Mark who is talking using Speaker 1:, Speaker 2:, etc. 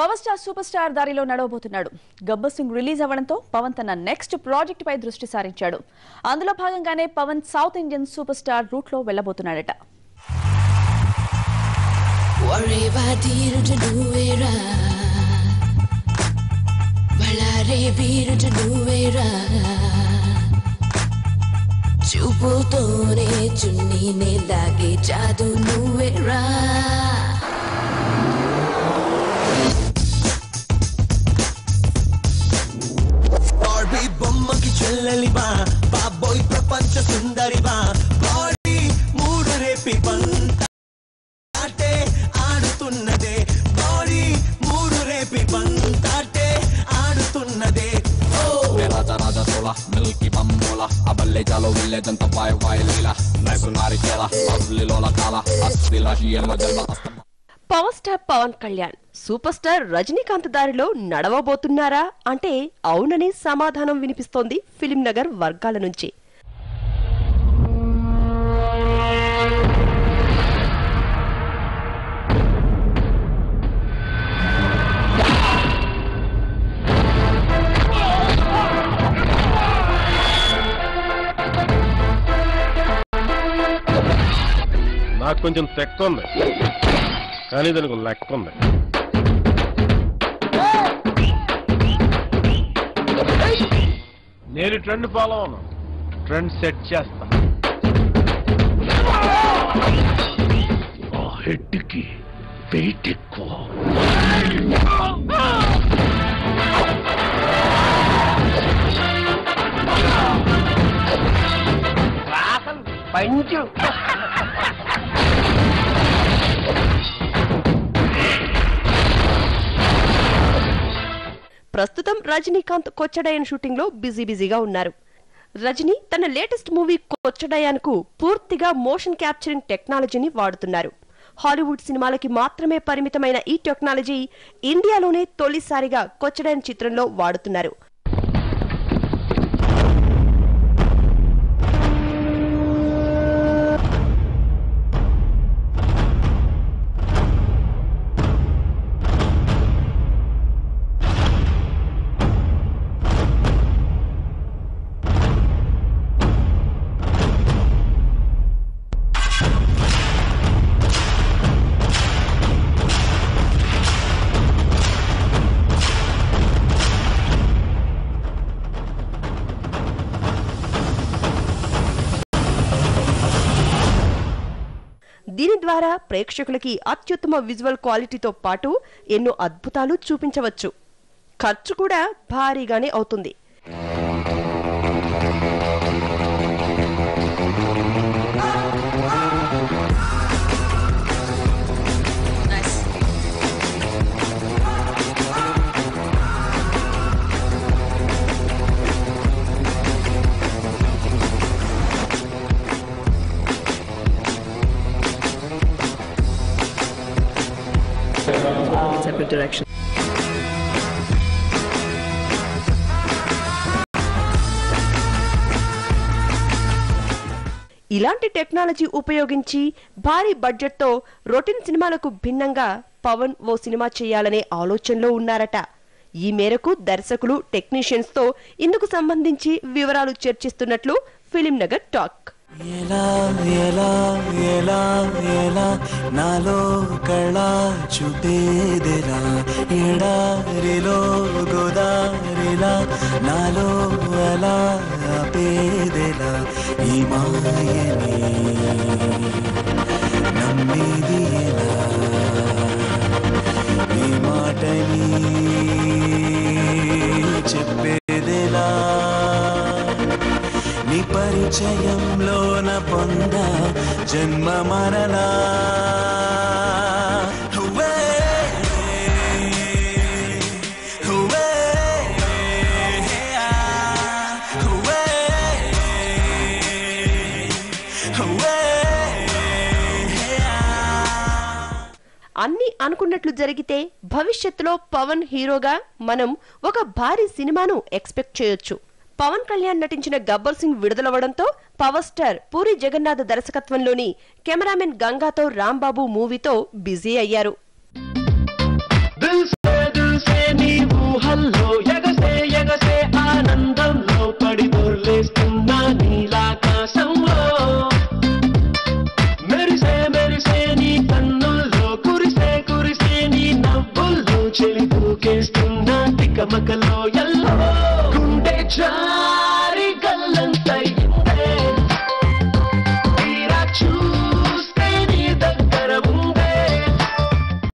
Speaker 1: Power star super star దారిలో నడవబోతున్నాడు. Gabbar Singh release అవ్వడంతో పవన్ తన నెక్స్ట్ ప్రాజెక్ట్ పై దృష్టి సారించాడు. అందులో భాగంగానే Pawan south Indian super star route లో వెళ్లబోతున్నాడట.
Speaker 2: చూపుతోనే చున్నీనే లాగే జాదు నువ్వేరా బొమ్మకి చెల్లెలివా బాబోయ్ ప్రపంచ సుందరివా బాడీ మూడు రేపి బంతాటే ఆడుతున్నదే బాడీ మూడు రేపి బంతాటే ఆడుతున్నదే
Speaker 3: రాజా రాజా సోలా మిల్కి బమ్మోలా అబల్లే చాలో విల్లేజంత వాయు వాయు లీలా నైసునారి కేలా అస్లిలోల కాల అస్లిలా షియల్మ జల్మ
Speaker 4: power star Pawan Kalyan super star Rajinikanth దారిలో నడవబోతున్నారా అంటే అవునని సమాధానం వినిపిస్తోంది ఫిలిం నగర్ వర్గాల నుంచి.
Speaker 5: నాకు కొంచెం తెక్క ఉంది, కానీ దానికి లెక్క ఉంది. నేను ట్రెండ్ ఫాలో అవును, ట్రెండ్ సెట్ చేస్తా. ఆ హెడ్కి వెయిట్ ఎక్కువ.
Speaker 6: పంచు
Speaker 4: ప్రస్తుతం రజనీకాంత్ కొచ్చడయాన్ షూటింగ్ లో బిజీగా ఉన్నారు. రజనీ తన లేటెస్ట్ మూవీ కొచ్చడయాన్కు పూర్తిగా మోషన్ క్యాప్చరింగ్ టెక్నాలజీని వాడుతున్నారు. హాలీవుడ్ సినిమాలకి మాత్రమే పరిమితమైన ఈ టెక్నాలజీ ఇండియాలోనే తొలిసారిగా కొచ్చడయాన్ చిత్రంలో వాడుతున్నారు. దీని ద్వారా ప్రేక్షకులకి అత్యుత్తమ విజువల్ క్వాలిటీతో పాటు ఎన్నో అద్భుతాలు చూపించవచ్చు. ఖర్చు కూడా భారీగానే అవుతుంది. Separate direction. ఇలాంటి టెక్నాలజీ ఉపయోగించి భారీ బడ్జెట్ తో రొటీన్ సినిమాలకు భిన్నంగా పవన్ ఓ సినిమా చేయాలనే ఆలోచనలో ఉన్నారట. ఈ మేరకు దర్శకులు టెక్నీషియన్స్ తో ఇందుకు సంబంధించి వివరాలు చర్చిస్తున్నట్లు ఫిలిం నగర్ టాక్.
Speaker 2: ఎలా ఎలా ఎలా ఎలా నాలో కళ చూపేదెలా ఎడారిలో గోదారిలా నాలో అలా ఆపేదెలా ఈ మాయని నమ్మేది ఎలా ఈ మాటని చెప్పేదెలా నీ పరిచయంలోన పొంద జన్మ మరలా
Speaker 4: అన్ని అనుకున్నట్లు జరిగితే భవిష్యత్తులో పవన్ హీరోగా మనం ఒక భారీ సినిమాను ఎక్స్పెక్ట్ చేయొచ్చు. పవన్ కళ్యాణ్ నటించిన గబ్బర్ సింగ్ విడుదలవడంతో పవర్ స్టార్ పూరి జగన్నాథ్ దర్శకత్వంలోని కెమెరామెన్ గంగాతో రాంబాబు మూవీతో బిజీ అయ్యారు.
Speaker 6: చెలి